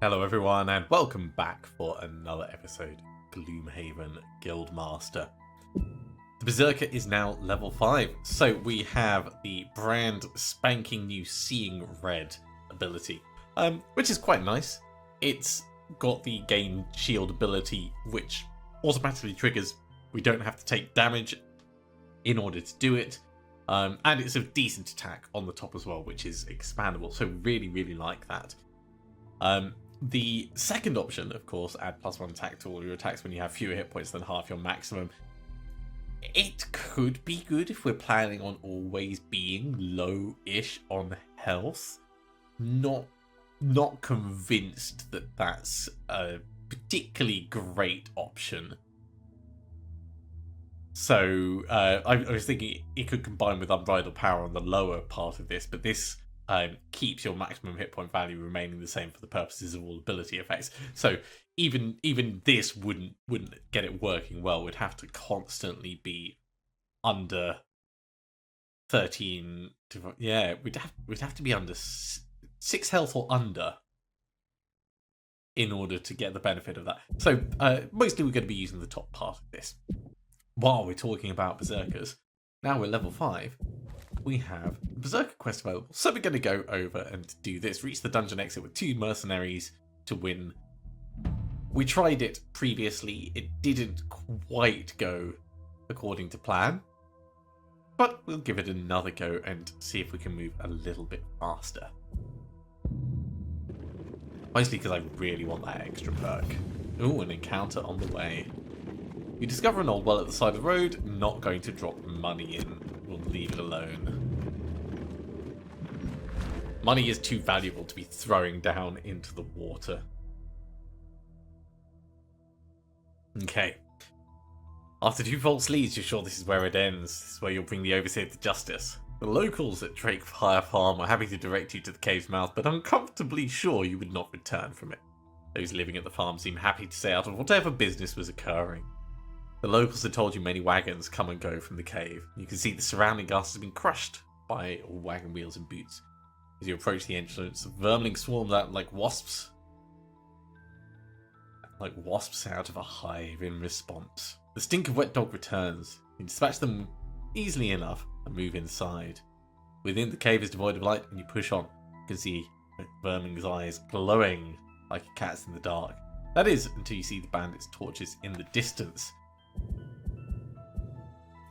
Hello everyone and welcome back for another episode of Gloomhaven Guildmaster. The Berserker is now level 5, so we have the brand spanking new Seeing Red ability, which is quite nice. It's got the gain shield ability which automatically triggers. We don't have to take damage in order to do it, and it's a decent attack on the top as well, which is expandable, so really like that. The second option, of course, add +1 attack to all your attacks when you have fewer hit points than half your maximum. It could be good if we're planning on always being low-ish on health. Not convinced that that's a particularly great option. So I was thinking it could combine with Unbridled Power on the lower part of this, but this keeps your maximum hit point value remaining the same for the purposes of all ability effects. So even this wouldn't get it working well. We'd have to constantly be under 13 to, yeah, we'd have to be under 6 health or under in order to get the benefit of that. So mostly we're going to be using the top part of this. While we're talking about Berserkers, now we're level 5. We have the Berserker quest available, so we're going to go over and do this. Reach the dungeon exit with 2 mercenaries to win. We tried it previously, it didn't quite go according to plan, but we'll give it another go and see if we can move a little bit faster. Mostly because I really want that extra perk. Ooh, an encounter on the way. You discover an old well at the side of the road, not going to drop money in. We'll leave it alone. Money is too valuable to be throwing down into the water. Okay. After 2 false leads, you're sure this is where it ends. This is where you'll bring the overseer to justice. The locals at Drakefire Farm are happy to direct you to the cave's mouth, but uncomfortably sure you would not return from it. Those living at the farm seem happy to stay out of whatever business was occurring. The locals had told you many wagons come and go from the cave. You can see the surrounding grass has been crushed by wagon wheels and boots. As you approach the entrance, vermin swarms out like wasps. Like wasps out of a hive in response. The stink of wet dog returns. You dispatch them easily enough and move inside. Within, the cave is devoid of light and you push on. You can see vermin's eyes glowing like a cat's in the dark. That is, until you see the bandits' torches in the distance.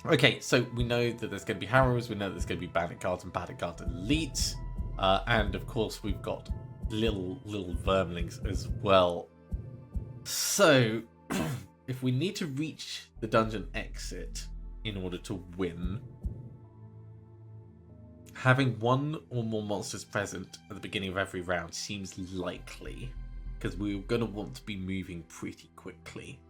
Okay, so we know that there's going to be harrows, we know there's going to be bandit guards and bandit guard elites, and of course we've got little vermlings as well. So, if we need to reach the dungeon exit in order to win, having 1 or more monsters present at the beginning of every round seems likely, because we're going to want to be moving pretty quickly.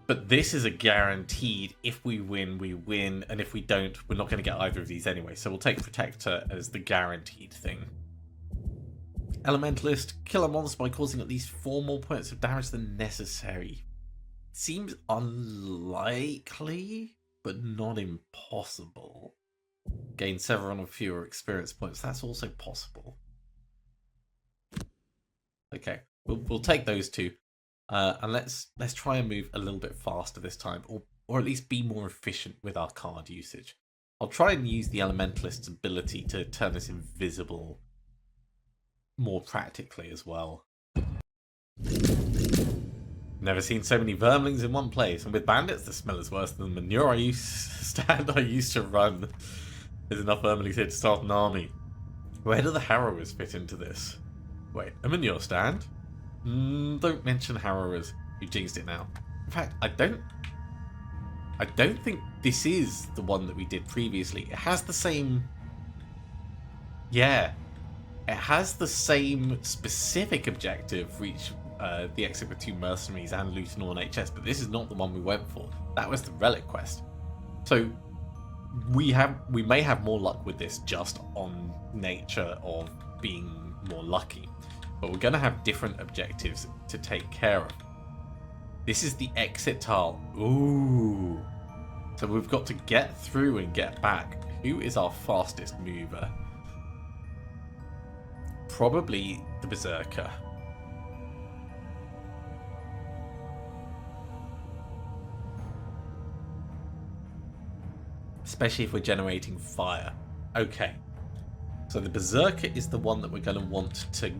But this is a guaranteed, if we win, we win, and if we don't, we're not going to get either of these anyway, so we'll take Protector as the guaranteed thing. Elementalist, kill a monster by causing at least 4 more points of damage than necessary. Seems unlikely, but not impossible. Gain 7 or fewer experience points, that's also possible. Okay, we'll take those 2. And let's try and move a little bit faster this time, or at least be more efficient with our card usage. I'll try and use the Elementalist's ability to turn us invisible more practically as well. Never seen so many vermlings in one place, and with bandits the smell is worse than the manure I used to run. There's enough vermlings here to start an army. Where do the harrowers fit into this? Wait, a manure stand? Don't mention harrowers. You jinxed it now. In fact, I don't think this is the one that we did previously. It has the same... Yeah. It has the same specific objective, reach the exit with 2 mercenaries and loot an Ornate chest, but this is not the one we went for. That was the relic quest. So we may have more luck with this just on nature of being more lucky. But we're going to have different objectives to take care of. This is the exit tile. Ooh. So we've got to get through and get back. Who is our fastest mover? probably the Berserker. Especially if we're generating fire. Okay. So the Berserker is the one that we're going to want to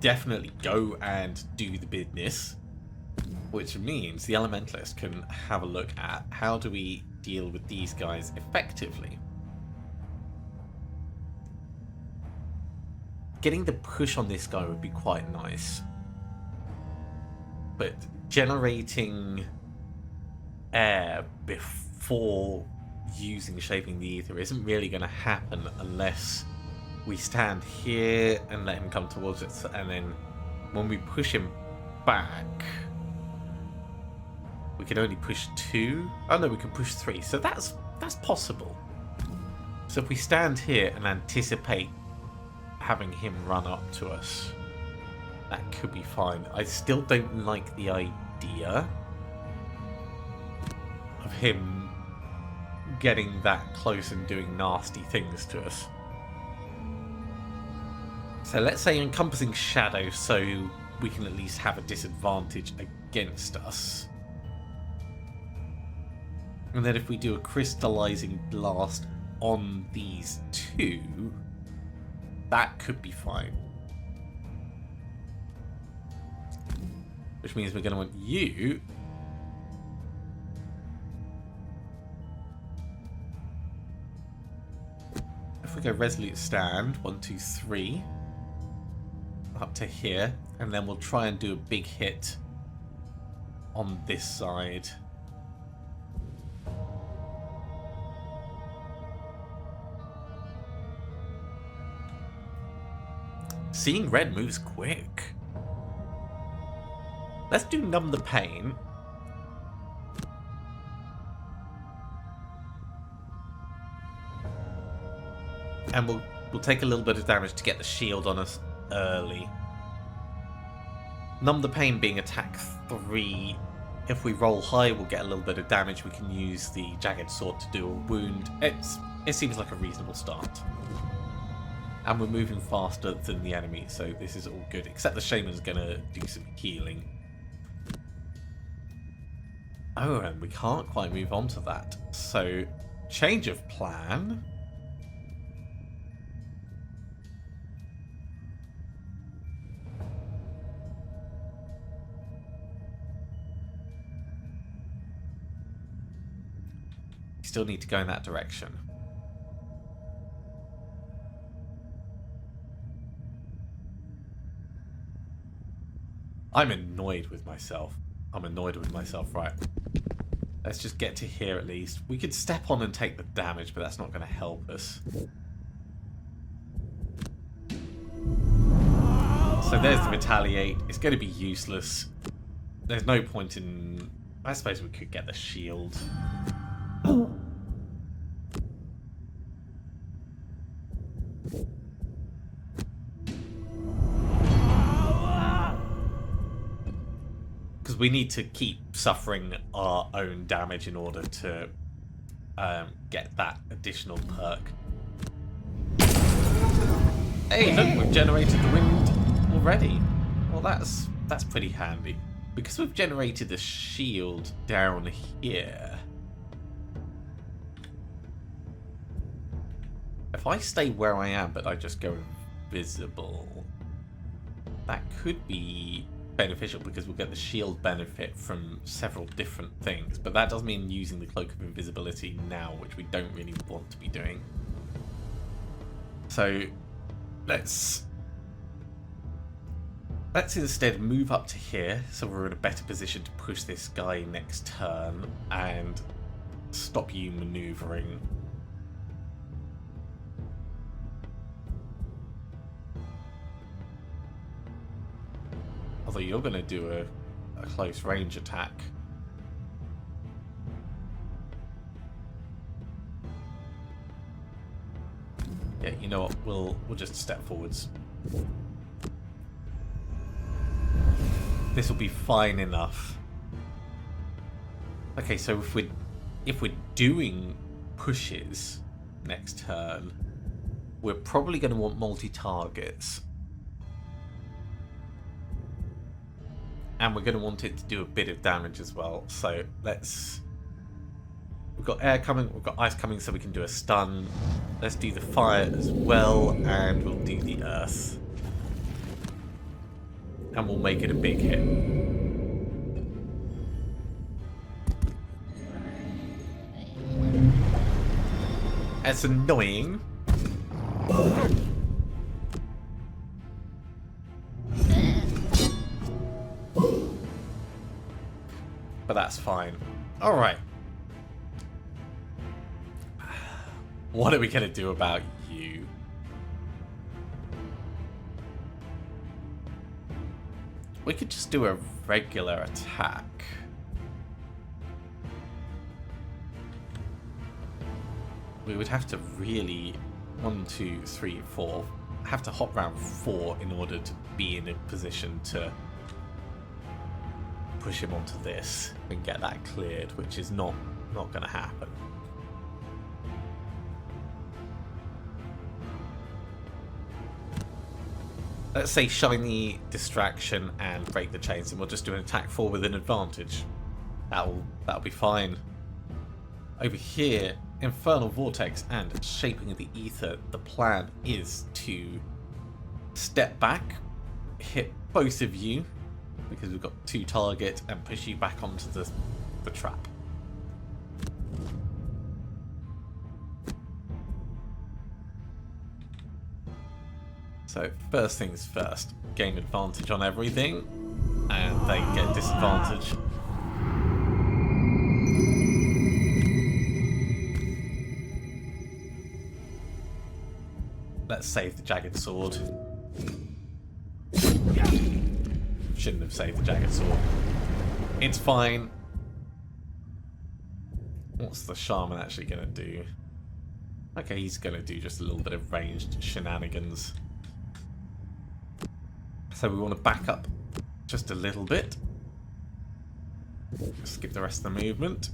definitely go and do the business. Which means the Elementalist can have a look at how do we deal with these guys effectively. Getting the push on this guy would be quite nice. But generating air before using Shaping the Ether isn't really going to happen unless we stand here and let him come towards us, and then when we push him back, we can only push 2. Oh no, we can push 3. So that's possible. So if we stand here and anticipate having him run up to us, that could be fine. I still don't like the idea of him getting that close and doing nasty things to us. So let's say encompassing shadow so we can at least have a disadvantage against us. And then if we do a crystallizing blast on these 2, that could be fine. Which means we're going to want you if we go resolute stand, 1, 2, 3 up to here, and then we'll try and do a big hit on this side. Seeing red moves quick. Let's do numb the pain. And we'll take a little bit of damage to get the shield on us early. Numb the pain being attack 3. If we roll high, we'll get a little bit of damage. We can use the jagged sword to do a wound. It seems like a reasonable start. And we're moving faster than the enemy, so this is all good. Except the Shaman's going to do some healing. Oh, and we can't quite move on to that. So, change of plan. You still need to go in that direction. I'm annoyed with myself. Right. Let's just get to here at least. We could step on and take the damage, but that's not going to help us. So there's the retaliate. It's going to be useless. There's no point in... I suppose we could get the shield. Because we need to keep suffering our own damage in order to get that additional perk. Hey, look, we've generated the wind already. Well, that's pretty handy. Because we've generated the shield down here. If I stay where I am, but I just go invisible, that could be beneficial because we'll get the shield benefit from several different things, but that does mean using the cloak of invisibility now, which we don't really want to be doing. So let's instead move up to here so we're in a better position to push this guy next turn and stop you maneuvering. Although you're going to do a close range attack. Yeah, you know what? We'll just step forwards. This will be fine enough. Okay, so if we're doing pushes next turn, we're probably going to want multi-targets. And we're going to want it to do a bit of damage as well. So let's... We've got air coming, we've got ice coming, so we can do a stun. Let's do the fire as well, and we'll do the earth. And we'll make it a big hit. It's annoying. But that's fine. Alright. What are we going to do about you? We could just do a regular attack. We would have to really... 1, 2, 3, 4. Have to hop round 4 in order to be in a position to push him onto this and get that cleared, which is not going to happen. Let's say shiny, distraction, and break the chains, and we'll just do an attack 4 with an advantage. That'll be fine. Over here, Infernal Vortex and Shaping of the Ether, the plan is to step back, hit both of you, because we've got 2 targets, and push you back onto the trap. So first things first, gain advantage on everything, and they get disadvantage. Let's save the Jagged Sword. Shouldn't have saved the Jagged Sword. It's fine. What's the Shaman actually going to do? Okay, he's going to do just a little bit of ranged shenanigans. So we want to back up just a little bit. Skip the rest of the movement.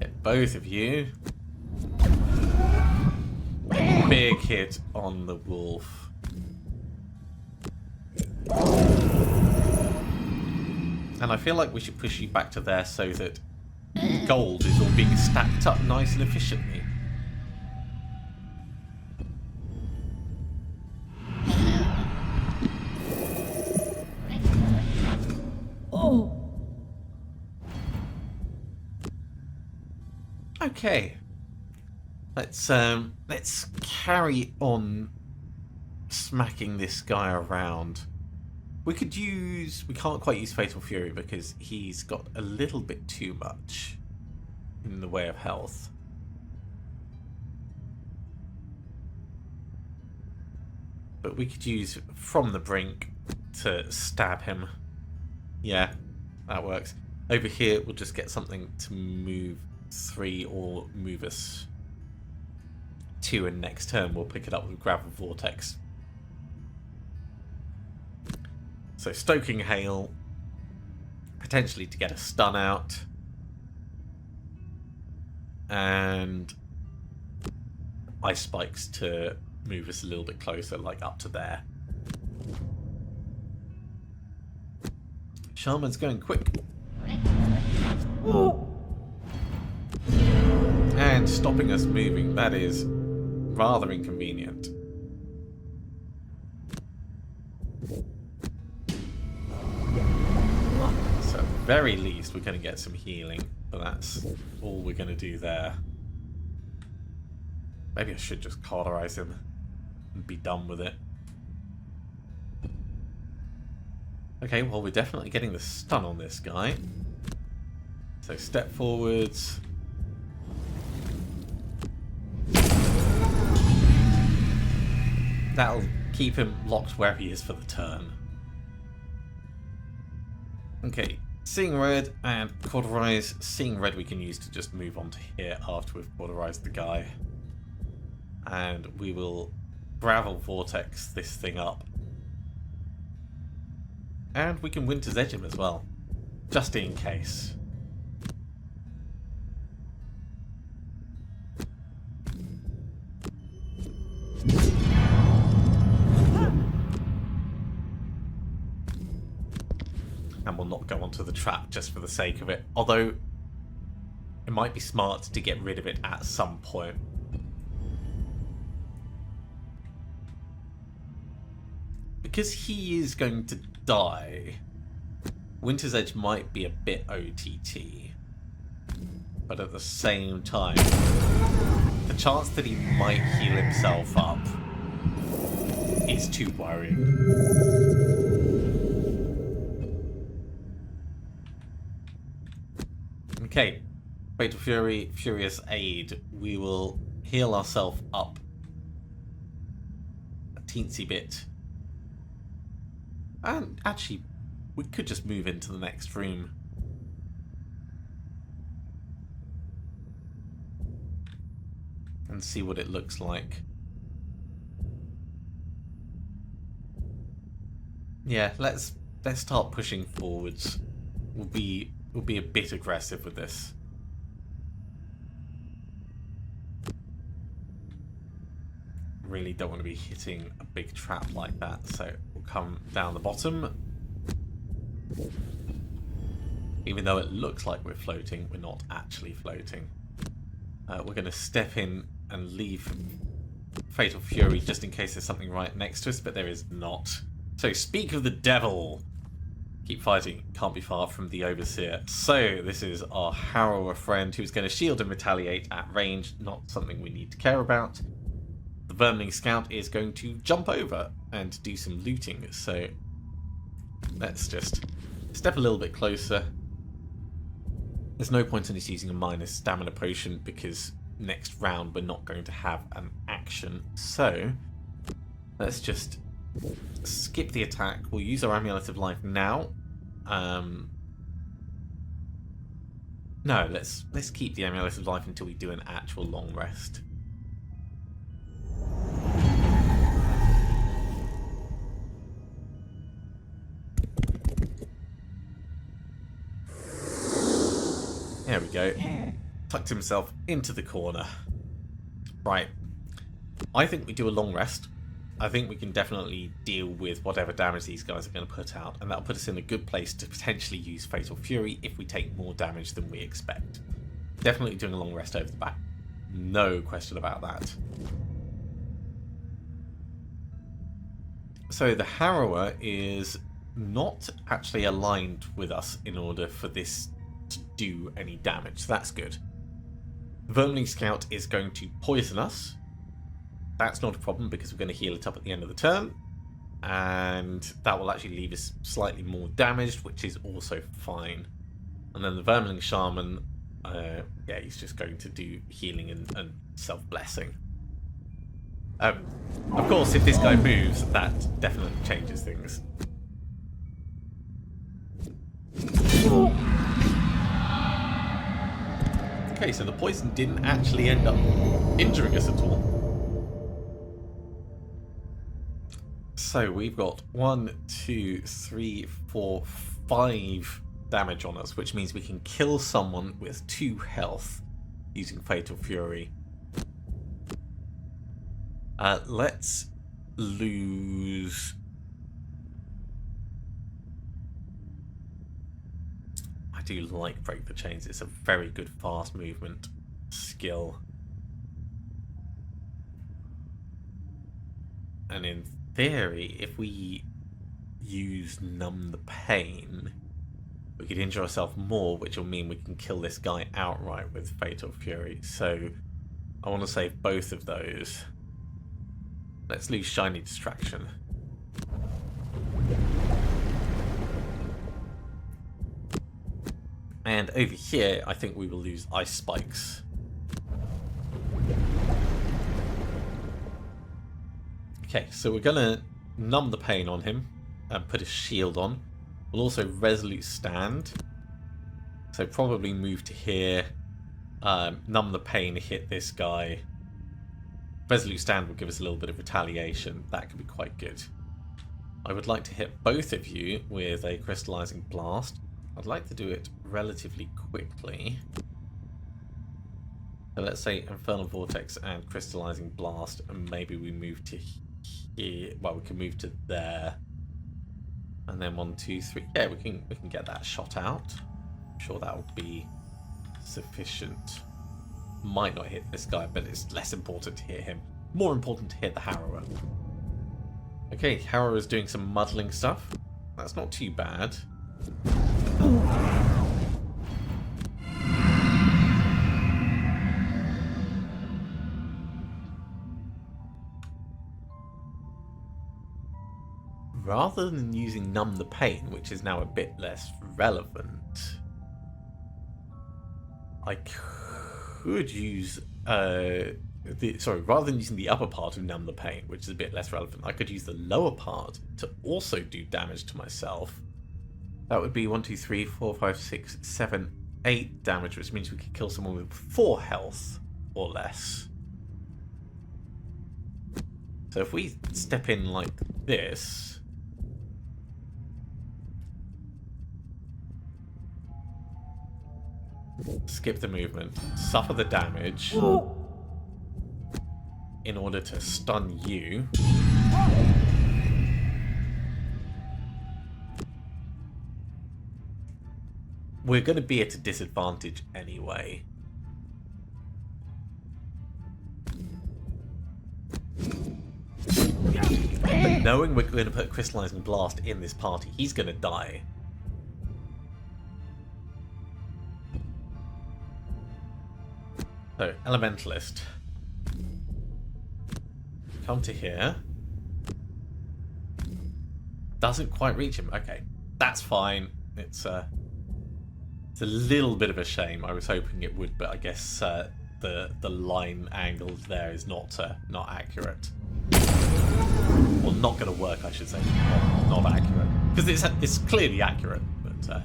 Hit both of you. Big hit on the wolf. And I feel like we should push you back to there so that gold is all being stacked up nice and efficiently. Okay, let's carry on smacking this guy around. We can't quite use Fatal Fury because he's got a little bit too much in the way of health. But we could use From the Brink to stab him. Yeah, that works. Over here, we'll just get something to move 3 or move us 2, and next turn we'll pick it up with Gravel Vortex. So Stoking Hail, potentially to get a stun out, and Ice Spikes to move us a little bit closer, like up to there. Shaman's going quick. And stopping us moving, that is rather inconvenient. So at the very least we're going to get some healing, but that's all we're going to do there. Maybe I should just cauterize him and be done with it. Okay, well we're definitely getting the stun on this guy. So step forwards. That'll keep him locked where he is for the turn. Okay, Seeing Red and Cauterize. Seeing Red we can use to just move on to here after we've cauterized the guy. And we will Gravel Vortex this thing up. And we can Winter's Edge him as well, just in case. not go onto the trap just for the sake of it. Although, it might be smart to get rid of it at some point. Because he is going to die, Winter's Edge might be a bit OTT. But at the same time, the chance that he might heal himself up is too worrying. Okay, Fatal Fury, Furious Aid. We will heal ourselves up a teensy bit. And actually, we could just move into the next room. And see what it looks like. Yeah, let's start pushing forwards. We'll be a bit aggressive with this. Really don't want to be hitting a big trap like that, so we'll come down the bottom. Even though it looks like we're floating, we're not actually floating. We're going to step in and leave Fatal Fury just in case there's something right next to us, but there is not. So, speak of the devil. Keep fighting. Can't be far from the Overseer. So, this is our Harrower friend who's going to shield and retaliate at range. Not something we need to care about. The Vermling Scout is going to jump over and do some looting. So, let's just step a little bit closer. There's no point in us using a minus stamina potion because next round we're not going to have an action. So, let's just skip the attack. We'll use our Amulet of Life now. No, let's keep the Amulet of Life until we do an actual long rest. There we go. Tucked himself into the corner. Right. I think we do a long rest. I think we can definitely deal with whatever damage these guys are going to put out, and that'll put us in a good place to potentially use Fatal Fury if we take more damage than we expect. Definitely doing a long rest over the back. No question about that. So the Harrower is not actually aligned with us in order for this to do any damage, so that's good. Vermling Scout is going to poison us. That's not a problem because we're going to heal it up at the end of the turn, and that will actually leave us slightly more damaged, which is also fine. And then the Vermling Shaman, yeah, he's just going to do healing and self-blessing. Of course, if this guy moves, that definitely changes things. Okay, so the poison didn't actually end up injuring us at all. So we've got 1, 2, 3, 4, 5 damage on us, which means we can kill someone with 2 health using Fatal Fury. Let's lose... I do like Break the Chains. It's a very good fast movement skill. And in theory, if we use Numb the Pain, we could injure ourselves more, which will mean we can kill this guy outright with Fatal Fury. So I want to save both of those. Let's lose Shiny Distraction. And over here, I think we will lose Ice Spikes. Okay, so we're going to Numb the Pain on him and put a shield on. We'll also Resolute Stand. So probably move to here. Numb the Pain, hit this guy. Resolute Stand will give us a little bit of retaliation. That could be quite good. I would like to hit both of you with a Crystallizing Blast. I'd like to do it relatively quickly. So let's say Infernal Vortex and Crystallizing Blast, and maybe we move to here. Well, we can move to there. And then 1, 2, 3. Yeah, we can get that shot out. I'm sure that would be sufficient. Might not hit this guy, but it's less important to hit him. More important to hit the Harrower. Okay, Harrower's doing some muddling stuff. That's not too bad. Rather than using Numb the Pain, which is now a bit less relevant, I could use rather than using the upper part of Numb the Pain, which is a bit less relevant, I could use the lower part to also do damage to myself. That would be 1, 2, 3, 4, 5, 6, 7, 8 damage, which means we could kill someone with 4 health or less. So if we step in like this, skip the movement, suffer the damage in order to stun you. We're going to be at a disadvantage anyway. But knowing we're going to put Crystallizing Blast in this party, he's going to die. So, Elementalist. Come to here. Doesn't quite reach him. Okay, that's fine. It's a little bit of a shame. I was hoping it would, but I guess the line angle there is not accurate. Well, not going to work, I should say. Not accurate, because it's clearly accurate, but.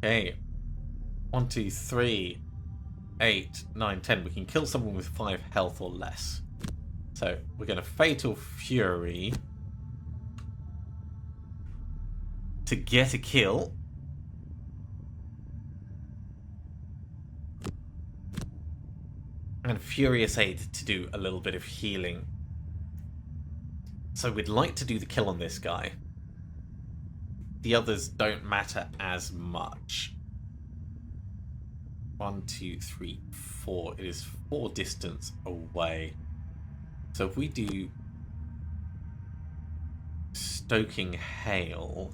Okay, 1, 2, 3, 8, 9, 10. We can kill someone with 5 health or less. So we're going to Fatal Fury to get a kill. And Furious Aid to do a little bit of healing. So we'd like to do the kill on this guy. The others don't matter as much. 1, 2, 3, 4. It is 4 distance away. So if we do Stoking Hail,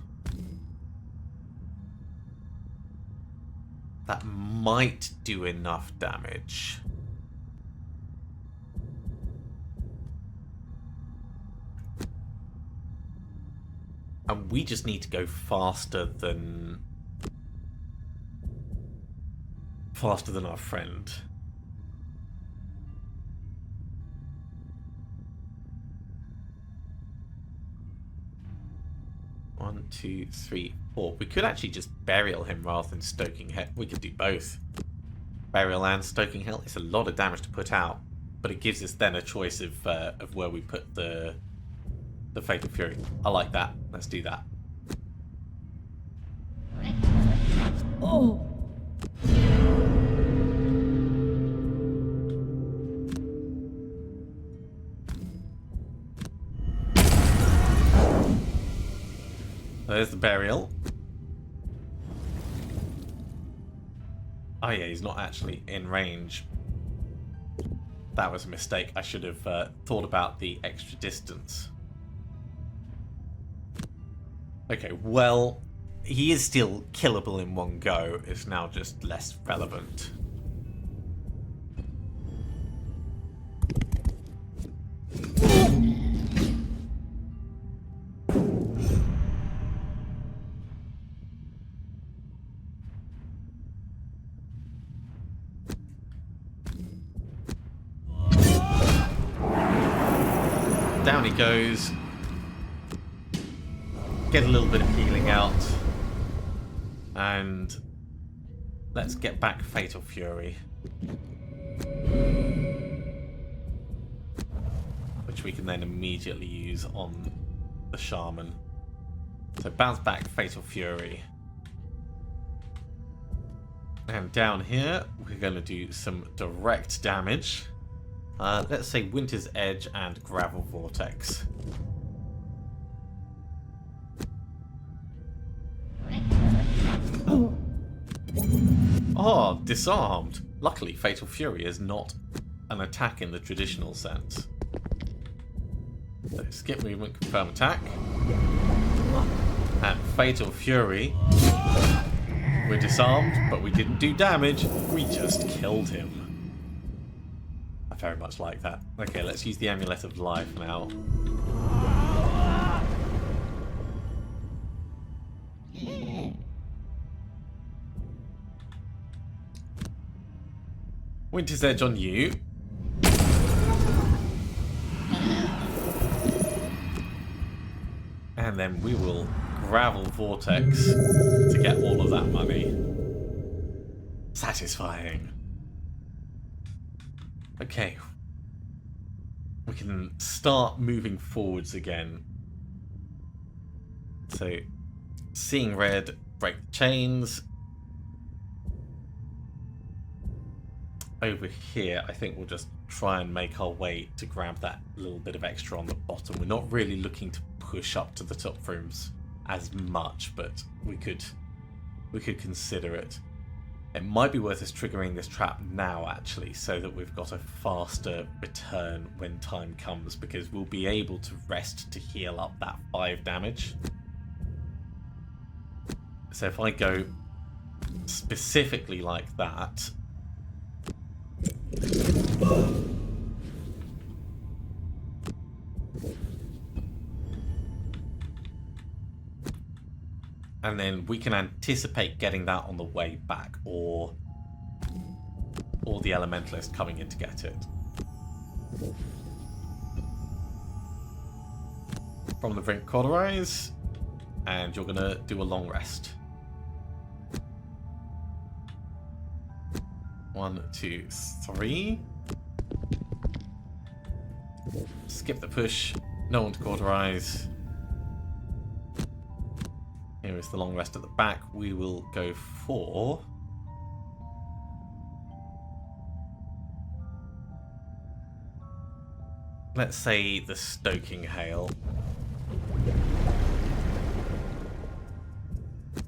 that might do enough damage. And we just need to go faster than our friend. One, 2, 3, 4. We could actually just Burial him rather than Stoking Hell. We could do both. Burial and Stoking Hell. It's a lot of damage to put out, but it gives us then a choice of where we put the Fatal Fury. I like that. Let's do that. Oh. There's the Burial. Oh yeah, he's not actually in range. That was a mistake. I should have thought about the extra distance. Okay, well, he is still killable in one go. It's now just less relevant. Down he goes. Get a little bit of healing out. And let's get back Fatal Fury. Which we can then immediately use on the Shaman. So bounce back Fatal Fury. And down here, we're going to do some direct damage. Let's say Winter's Edge and Gravel Vortex. Oh, disarmed. Luckily, Fatal Fury is not an attack in the traditional sense. So skip movement, confirm attack. And Fatal Fury. We're disarmed, but we didn't do damage. We just killed him. I very much like that. Okay, let's use the Amulet of Life now. Winter's Edge on you. And then we will Gravel Vortex to get all of that money. Satisfying. Okay. We can start moving forwards again. So, seeing red, break the chains. Over here, I think we'll just try and make our way to grab that little bit of extra on the bottom. We're not really looking to push up to the top rooms as much, but we could consider it. It might be worth us triggering this trap now, actually, so that we've got a faster return when time comes, because we'll be able to rest to heal up that 5 damage. So if I go specifically like that, and then we can anticipate getting that on the way back, or the Elementalist coming in to get it. From the brink, cauterize, and you're gonna do a long rest. 1, 2, 3. Skip the push. No one to cauterize. Here is the long rest at the back. We will go for... let's say the Stoking Hail.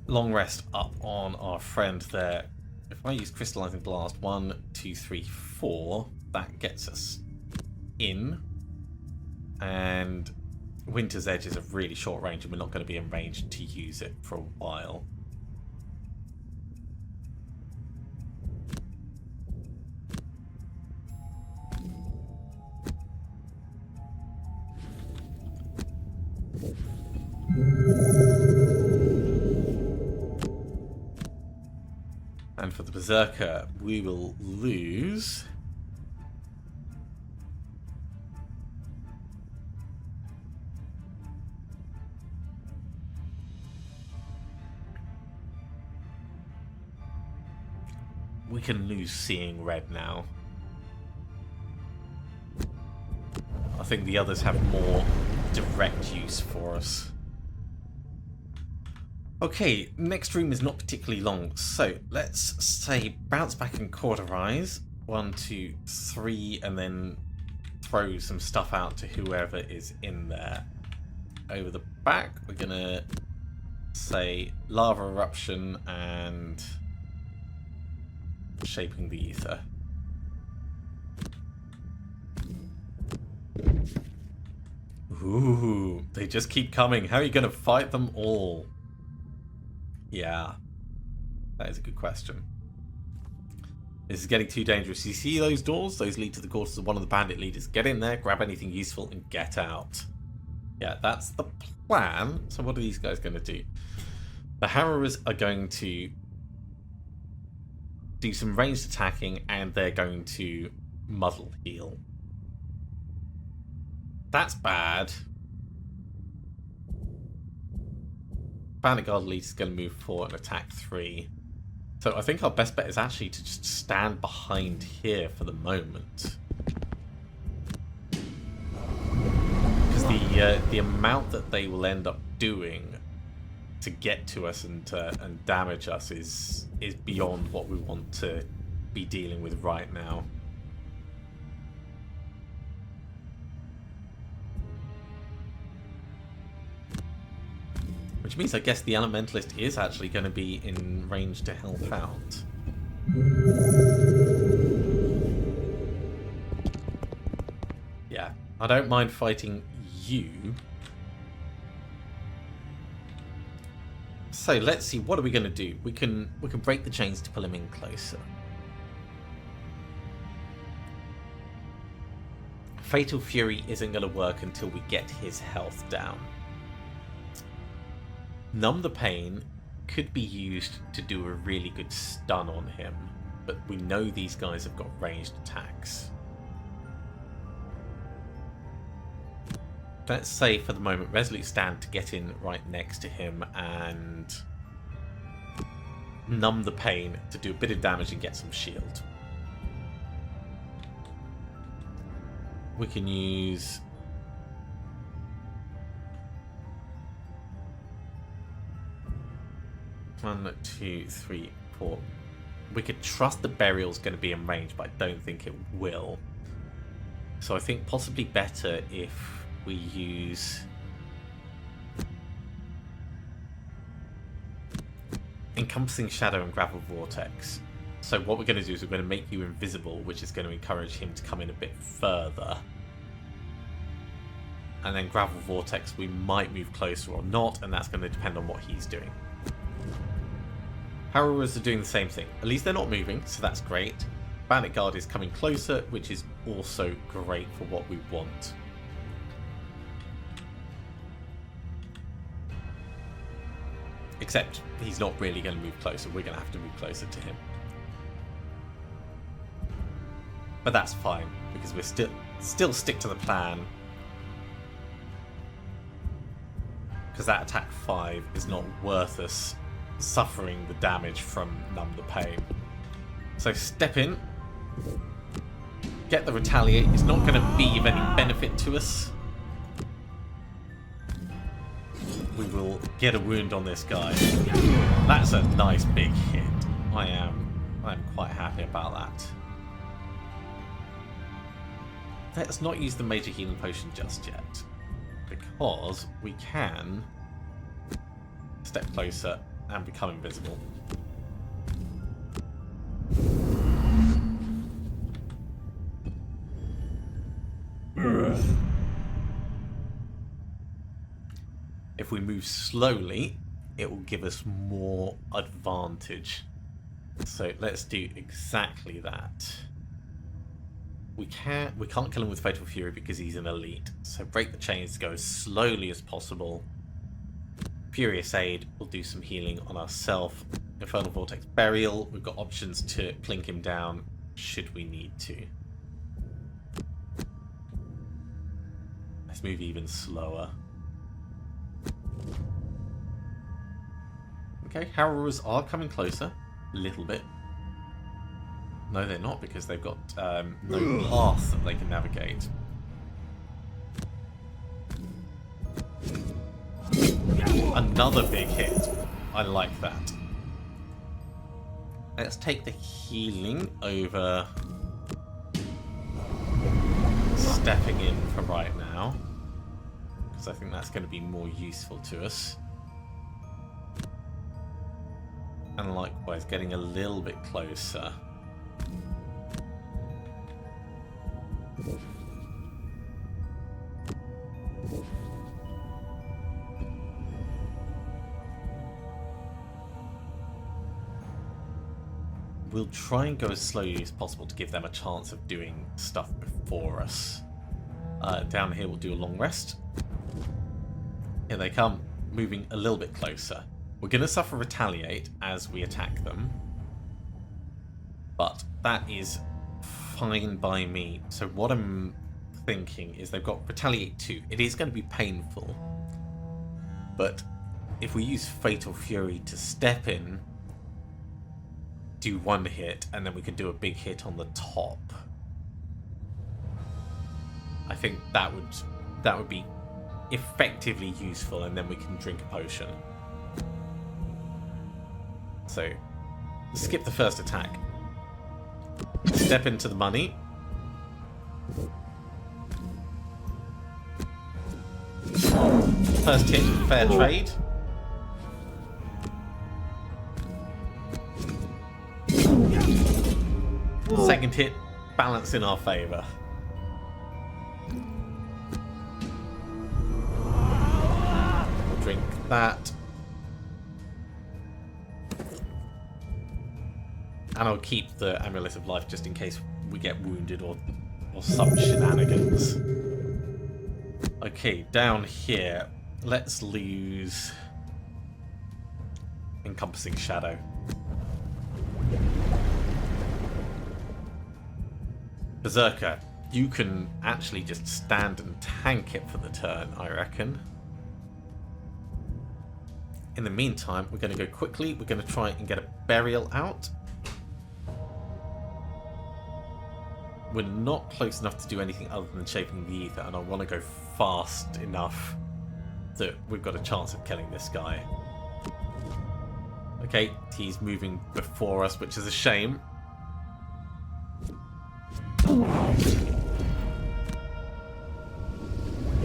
Long rest up on our friend there. If I use Crystallizing Blast, 1, 2, 3, 4, that gets us in. And Winter's Edge is a really short range, and we're not going to be in range to use it for a while. And for the Berserker, we will lose... we can lose Seeing Red now. I think the others have more direct use for us. Okay, next room is not particularly long, so let's say bounce back and cauterize. 1, 2, 3, and then throw some stuff out to whoever is in there. Over the back, we're gonna say Lava Eruption and Shaping the Ether. Ooh, they just keep coming. How are you gonna fight them all? Yeah, that is a good question. This is getting too dangerous. You see those doors? Those lead to the quarters of one of the bandit leaders. Get in there, grab anything useful, and get out. Yeah, that's the plan. So what are these guys going to do? The Harrowers are going to do some ranged attacking, and they're going to muddle heal. That's bad. Bandit Guard leader is going to move 4 and attack 3. So I think our best bet is actually to just stand behind here for the moment. Because the amount that they will end up doing to get to us and damage us is beyond what we want to be dealing with right now. Which means I guess the Elementalist is actually going to be in range to help out. Yeah, I don't mind fighting you. So let's see, what are we going to do? We can break the chains to pull him in closer. Fatal Fury isn't going to work until we get his health down. Numb the Pain could be used to do a really good stun on him, but we know these guys have got ranged attacks. Let's say for the moment Resolute Stand to get in right next to him and Numb the Pain to do a bit of damage and get some shield. We can use one, two, three, four. We could trust the Burial's going to be in range, but I don't think it will. So I think possibly better if we use Encompassing Shadow and Gravel Vortex. So what we're going to do is we're going to make you invisible, which is going to encourage him to come in a bit further. And then Gravel Vortex, we might move closer or not, and that's going to depend on what he's doing. Harrowers are doing the same thing. At least they're not moving, so that's great. Bandit Guard is coming closer, which is also great for what we want. Except he's not really going to move closer. We're going to have to move closer to him. But that's fine, because we're still stick to the plan. Because that attack 5 is not worth us suffering the damage from Numb the Pain. So step in, get the Retaliate. It's not going to be of any benefit to us. We will get a wound on this guy. That's a nice big hit. I'm quite happy about that. Let's not use the Major Healing Potion just yet, because we can step closer and become invisible. If we move slowly, it will give us more advantage. So let's do exactly that. We can't kill him with Fatal Fury because he's an elite. So break the chains, go as slowly as possible. Furious Aid will do some healing on ourselves. Infernal Vortex Burial, we've got options to clink him down should we need to. Let's move even slower. Okay, Harrowers are coming closer, a little bit. No, they're not, because they've got no path that they can navigate. Another big hit. I like that. Let's take the healing over stepping in for right now, because I think that's going to be more useful to us. And likewise, getting a little bit closer. We'll try and go as slowly as possible to give them a chance of doing stuff before us. Down here we'll do a long rest. Here they come, moving a little bit closer. We're going to suffer Retaliate as we attack them. But that is fine by me. So what I'm thinking is they've got Retaliate 2. It is going to be painful. But if we use Fatal Fury to step in, do one hit, and then we can do a big hit on the top. I think that would be effectively useful, and then we can drink a potion. So, skip the first attack. Step into the money. First hit, fair trade. Second hit, balance in our favour. Drink that. And I'll keep the Amulet of Life just in case we get wounded or some shenanigans. Okay, down here, let's lose Encompassing Shadow. Berserker, you can actually just stand and tank it for the turn, I reckon. In the meantime, we're going to go quickly. We're going to try and get a burial out. We're not close enough to do anything other than shaping the ether, and I want to go fast enough that we've got a chance of killing this guy. Okay, he's moving before us, which is a shame.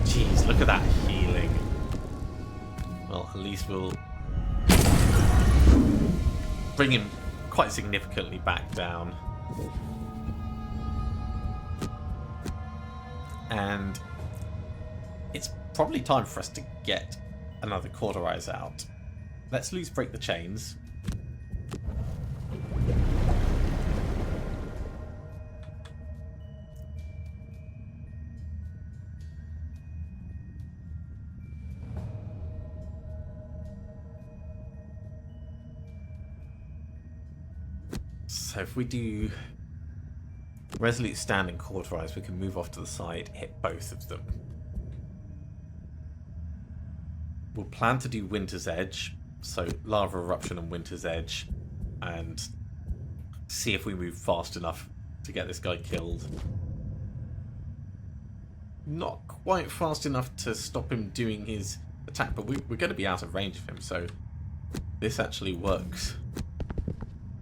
Jeez, look at that healing. Well, at least we'll bring him quite significantly back down. And it's probably time for us to get another Cauterize out. Let's break the chains. So if we do Resolute Stand and Cauterize, we can move off to the side, hit both of them. We'll plan to do Winter's Edge, so Lava Eruption and Winter's Edge, and see if we move fast enough to get this guy killed. Not quite fast enough to stop him doing his attack, but we're going to be out of range of him, so this actually works.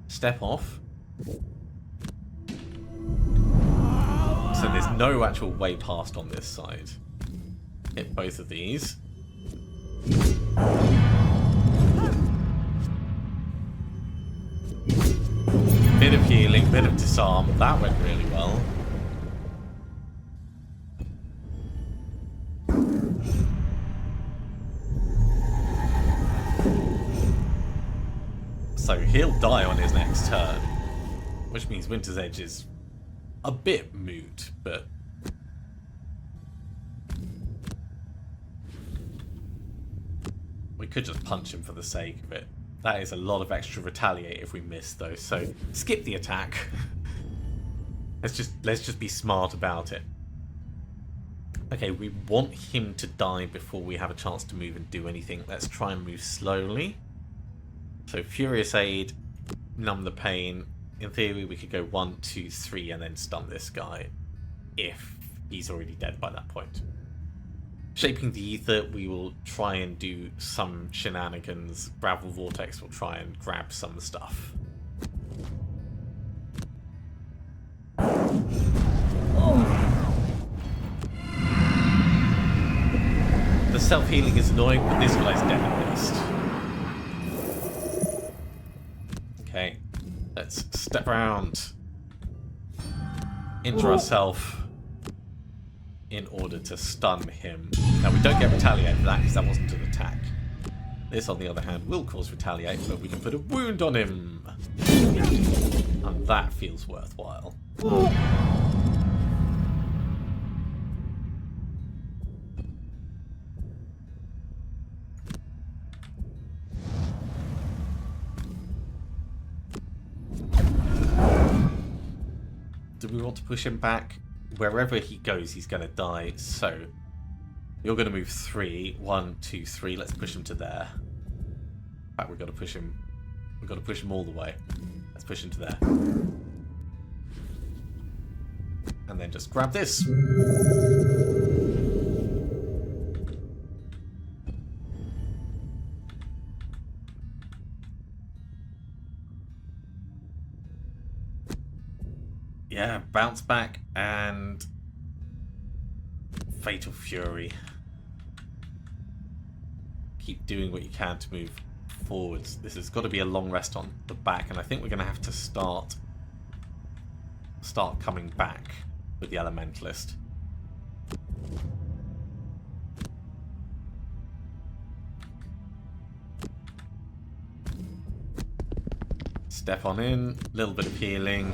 Step off. So there's no actual way past on this side. Hit both of these. Bit of healing, bit of disarm. That went really well. So he'll die on his next turn, which means Winter's Edge is a bit moot, but we could just punch him for the sake of it. That is a lot of extra retaliate if we miss, though. So skip the attack. let's just be smart about it. Okay, we want him to die before we have a chance to move and do anything. Let's try and move slowly. So Furious Aid, numb the pain. In theory, we could go 1, 2, 3, and then stun this guy if he's already dead by that point. Shaping the ether, we will try and do some shenanigans. Gravel Vortex will try and grab some stuff. The self-healing is annoying, but this guy's dead at least. Okay, let's step around, injure ourselves in order to stun him. Now, we don't get retaliate for that because that wasn't an attack. This, on the other hand, will cause retaliate, but we can put a wound on him. And that feels worthwhile. Do we want to push him back? Wherever he goes, he's going to die. So you're going to move 3. 1, 2, 3. Let's push him to there. In fact, we've got to push him. We've got to push him all the way. Let's push him to there. And then just grab this. Yeah, bounce back and Fatal Fury. Keep doing what you can to move forwards. This has got to be a long rest on the back, and I think we're going to have to start coming back with the Elementalist. Step on in, a little bit of healing.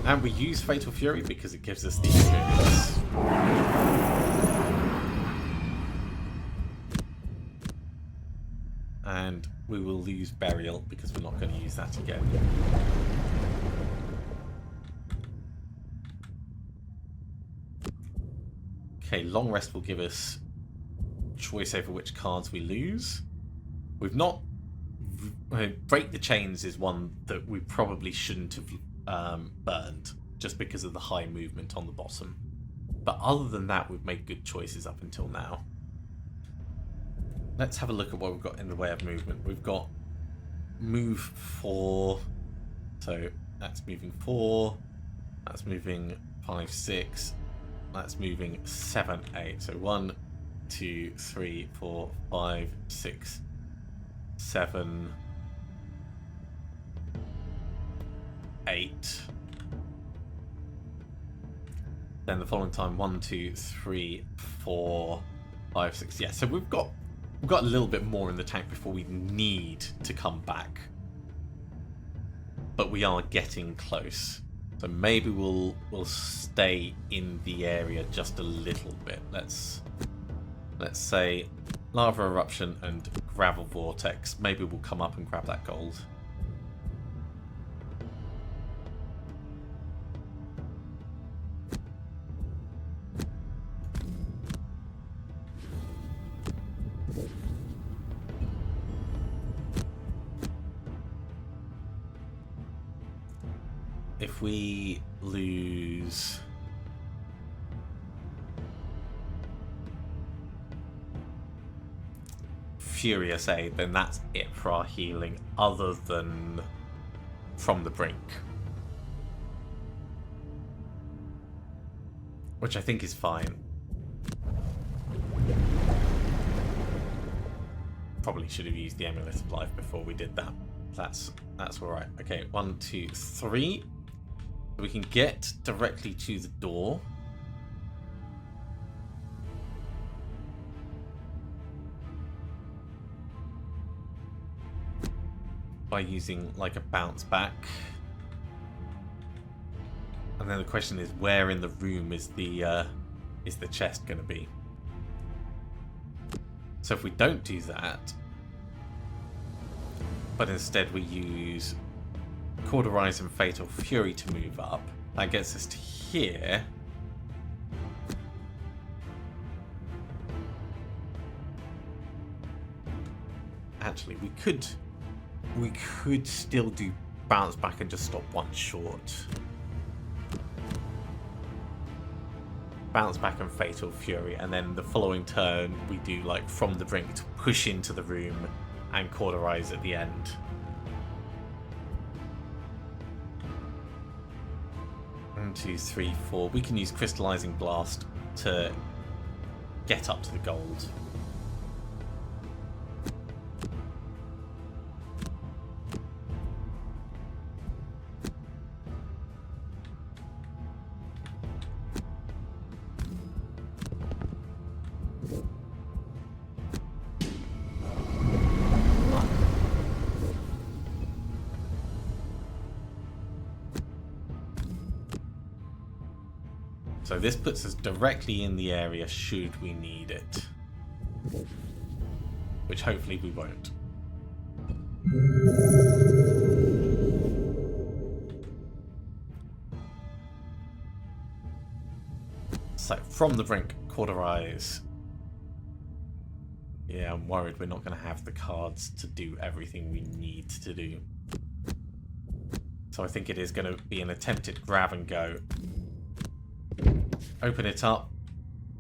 And we use Fatal Fury because it gives us the experience. And we will lose Burial because we're not going to use that again. Okay, long rest will give us choice over which cards we lose. We've not... Break the Chains is one that we probably shouldn't have burned, just because of the high movement on the bottom. But other than that, we've made good choices up until now. Let's have a look at what we've got in the way of movement. We've got move 4, so that's moving 4, that's moving 5, 6, that's moving 7, 8. So 1, 2, 3, 4, 5, 6, 7, 8. Then the following time 1, 2, 3, 4, 5, 6. Yeah, so we've got a little bit more in the tank before we need to come back. But we are getting close. So maybe we'll stay in the area just a little bit. Let's say Lava Eruption and Gravel Vortex. Maybe we'll come up and grab that gold. If we lose Furious Aid, then that's it for our healing, other than from the brink. Which I think is fine. Probably should have used the Amulet of Life before we did that. That's alright. Okay, 1, 2, 3. We can get directly to the door. By using like a bounce back. And then the question is, where in the room is the chest going to be? So if we don't do that, but instead we use Cauterize and Fatal Fury to move up, that gets us to here. Actually, we could still do bounce back and just stop one short. Bounce back and Fatal Fury, and then the following turn we do like from the brink to push into the room and Cauterize at the end. One, 2, 3, 4. We can use Crystallizing Blast to get up to the gold. So this puts us directly in the area should we need it. Which hopefully we won't. So from the brink, Cauterize. Yeah, I'm worried we're not going to have the cards to do everything we need to do. So I think it is going to be an attempted grab and go. Open it up.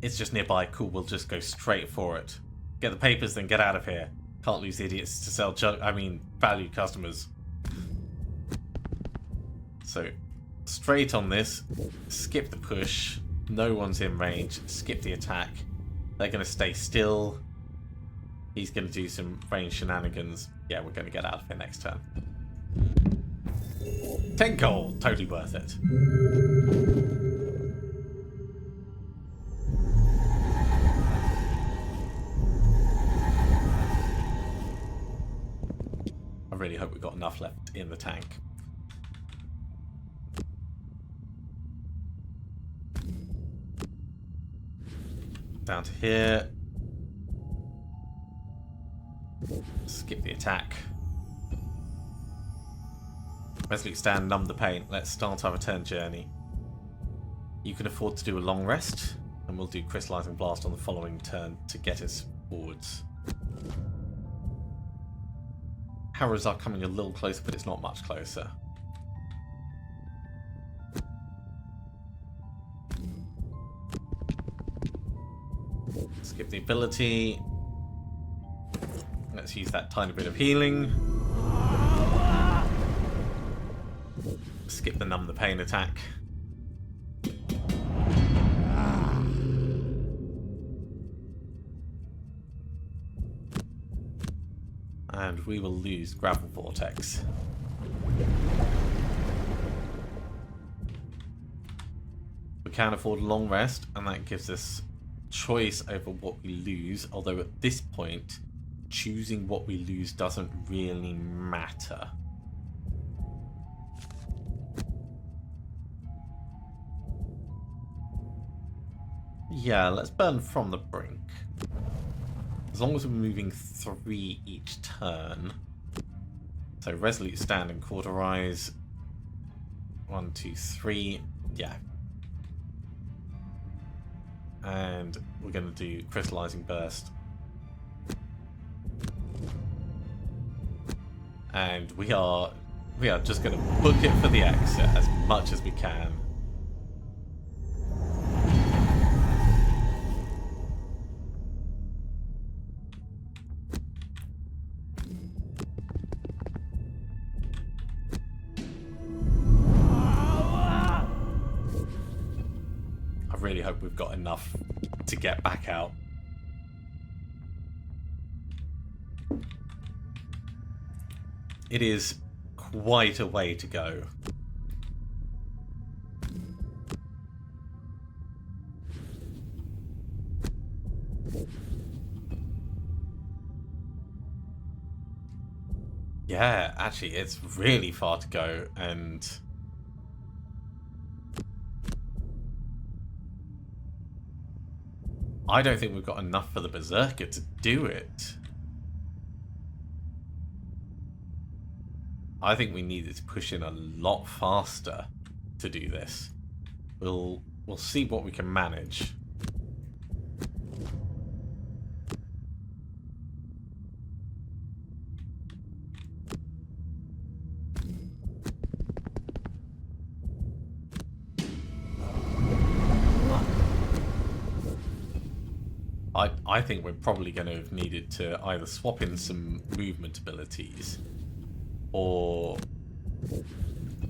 It's just nearby. Cool, we'll just go straight for it. Get the papers, then get out of here. Can't lose idiots to sell valued customers. So straight on this, skip the push, no one's in range, skip the attack. They're going to stay still. He's going to do some range shenanigans. Yeah, we're going to get out of here next turn. 10 gold, totally worth it. I really hope we've got enough left in the tank. Down to here. Skip the attack. Resolute stand, numb the pain. Let's start our return journey. You can afford to do a long rest, and we'll do crystallizing blast on the following turn to get us forwards. Harrows are coming a little closer, but it's not much closer. Skip the ability. Let's use that tiny bit of healing. Skip the numb the pain attack. And we will lose Gravel Vortex. We can afford a long rest, and that gives us choice over what we lose, although at this point choosing what we lose doesn't really matter. Yeah, let's burn from the brink. As long as we're moving 3 each turn. So resolute stand and cauterize. 1, 2, 3. Yeah. And we're going to do crystallizing burst. And we are just going to book it for the exit as much as we can. I really hope we've got enough to get back out. It is quite a way to go. Yeah, actually, it's really far to go, and I don't think we've got enough for the Berserker to do it. I think we needed to push in a lot faster to do this. We'll see what we can manage. I think we're probably going to have needed to either swap in some movement abilities or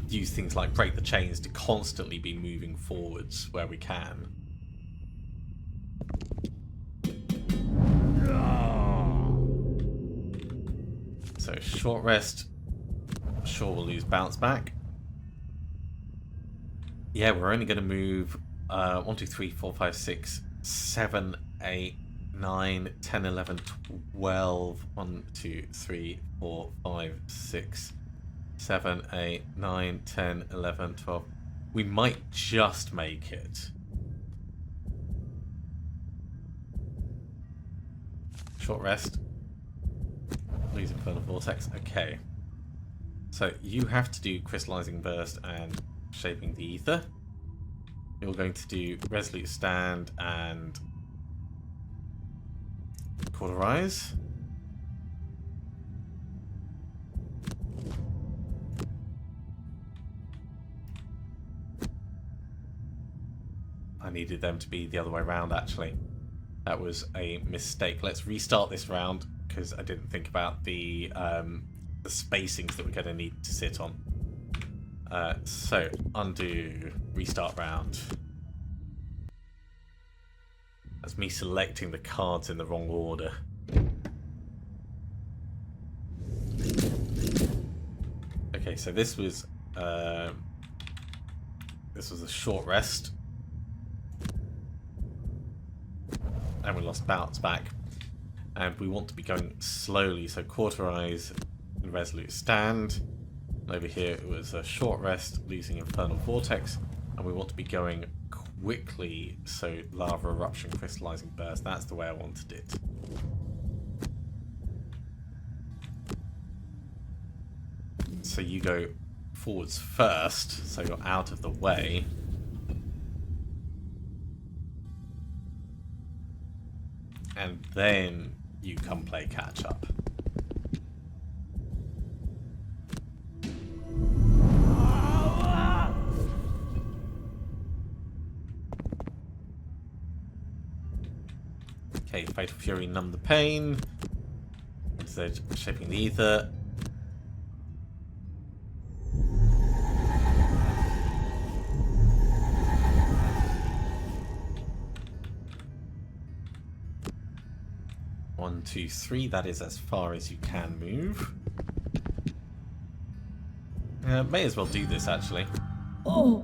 use things like break the chains to constantly be moving forwards where we can. So short rest. Sure, we'll lose bounce back. Yeah, we're only going to move 1, 2, 3, 4, 5, 6, 7, 8, 9, 10, 11, 12. 1, 2, 3, 4, 5, 6, 7, 8, 9, 10, 11, 12. We might just make it. Short rest. Lose Infernal Vortex. Okay. So you have to do Crystallizing Burst and Shaping the Ether. You're going to do Resolute Stand and Cauterize. I needed them to be the other way around, actually. That was a mistake. Let's restart this round because I didn't think about the spacings that we're going to need to sit on. So, undo, restart round. That's me selecting the cards in the wrong order. Okay, so this was a short rest. And we lost bounce back. And we want to be going slowly, so cauterize and resolute stand. And over here it was a short rest, losing infernal vortex, and we want to be going quickly, so lava eruption, crystallizing burst. That's the way I wanted it. So you go forwards first, so you're out of the way. And then you come play catch up. Okay, Fatal Fury, numb the pain. Instead, shaping the ether. One, two, three. That is as far as you can move. May as well do this, actually. Oh.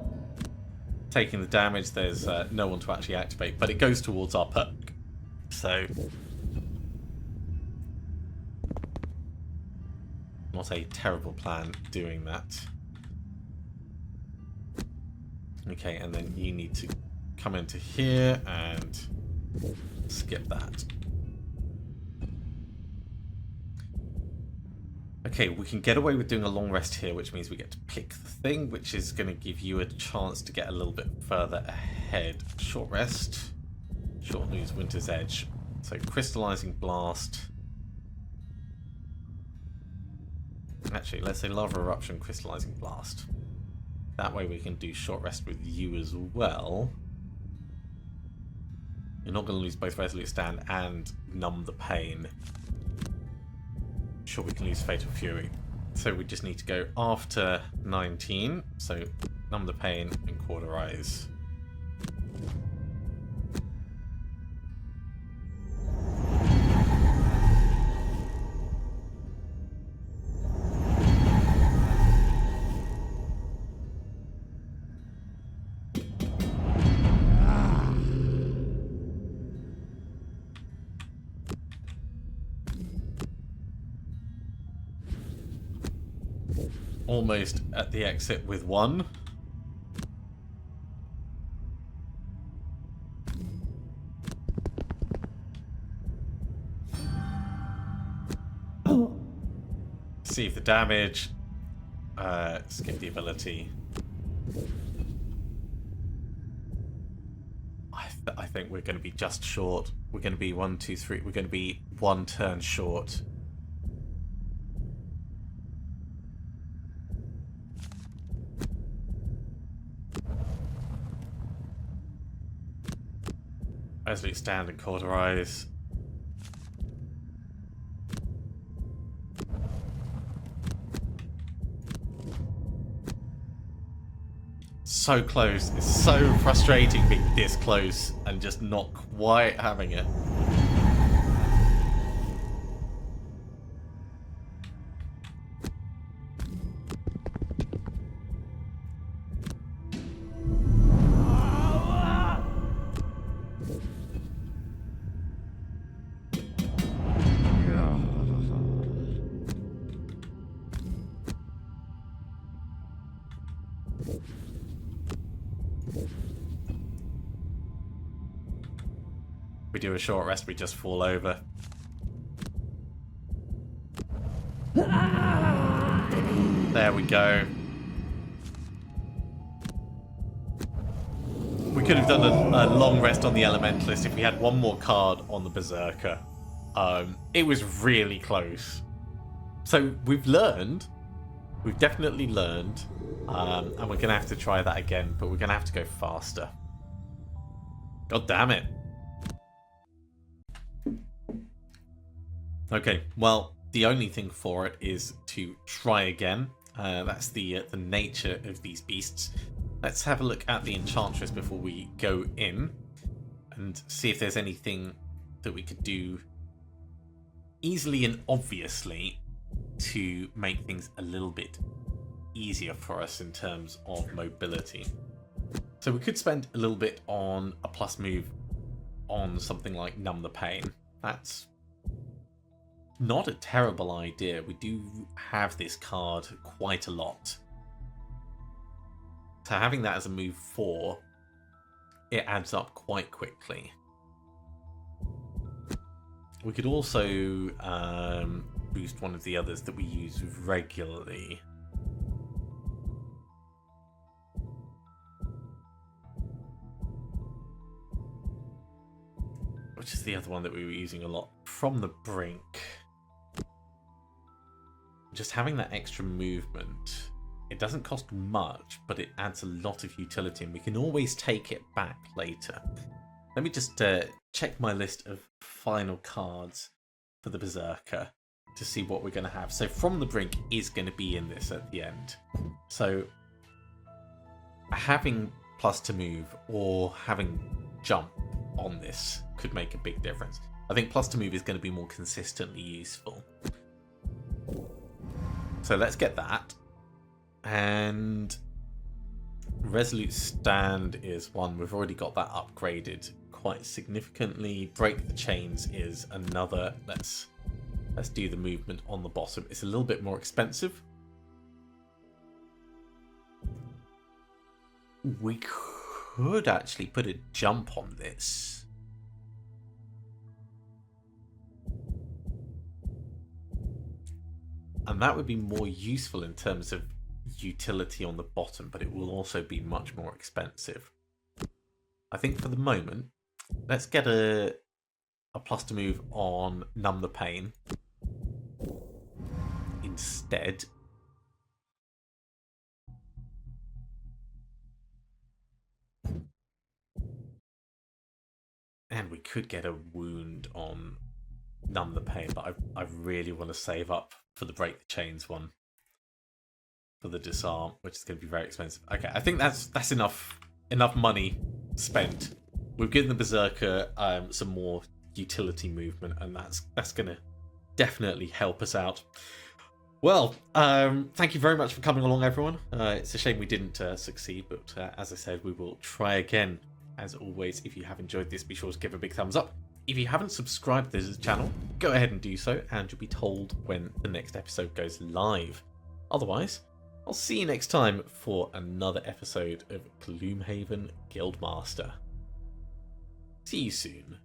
Taking the damage, there's no one to actually activate, but it goes towards our perk. So, not a terrible plan doing that. Okay, and then you need to come into here and skip that. Okay, we can get away with doing a long rest here, which means we get to pick the thing, which is going to give you a chance to get a little bit further ahead. Short rest. Short lose Winter's Edge. So crystallizing blast. Actually, let's say lava eruption, crystallizing blast. That way we can do short rest with you as well. You're not going to lose both resolute stand and numb the pain. Sure, we can lose Fatal Fury. So we just need to go after 19. So numb the pain and cauterize. Almost at the exit with one. Receive the damage. Skip the ability. I think we're going to be just short. We're going to be 1, 2, 3. We're going to be one turn short. Resolute stand and cauterize. So close. It's so frustrating being this close and just not quite having it. We do a short rest, we just fall over. There we go. We could have done a long rest on the Elementalist if we had one more card on the Berserker. It was really close. So we've learned. We've definitely learned. And we're going to have to try that again, but we're going to have to go faster. God damn it. Okay, well, the only thing for it is to try again. That's the nature of these beasts. Let's have a look at the Enchantress before we go in and see if there's anything that we could do easily and obviously to make things a little bit easier for us in terms of mobility. So we could spend a little bit on a plus move on something like Numb the Pain. That's not a terrible idea. We do have this card quite a lot. So having that as a move 4, it adds up quite quickly. We could also boost one of the others that we use regularly. Which is the other one that we were using a lot? From the Brink. Just having that extra movement, it doesn't cost much, but it adds a lot of utility, and we can always take it back later. Let me just check my list of final cards for the Berserker to see what we're going to have. So From the Brink is going to be in this at the end. So having plus to move or having jump on this could make a big difference. I think plus to move is going to be more consistently useful. So let's get that. And Resolute Stand is one. We've already got that upgraded quite significantly. Break the Chains is another. Let's do the movement on the bottom. It's a little bit more expensive. We could actually put a jump on this. And that would be more useful in terms of utility on the bottom, but it will also be much more expensive. I think for the moment, let's get a plus to move on Numb the Pain instead. And we could get a wound on Numb the Pain, but I really want to save up for the Break the Chains one. For the Disarm, which is going to be very expensive. Okay, I think that's enough money spent. We've given the Berserker some more utility movement, and that's going to definitely help us out. Well, thank you very much for coming along, everyone. It's a shame we didn't succeed, but as I said, we will try again. As always, if you have enjoyed this, be sure to give a big thumbs up. If you haven't subscribed to this channel, go ahead and do so, and you'll be told when the next episode goes live. Otherwise, I'll see you next time for another episode of Gloomhaven Guildmaster. See you soon.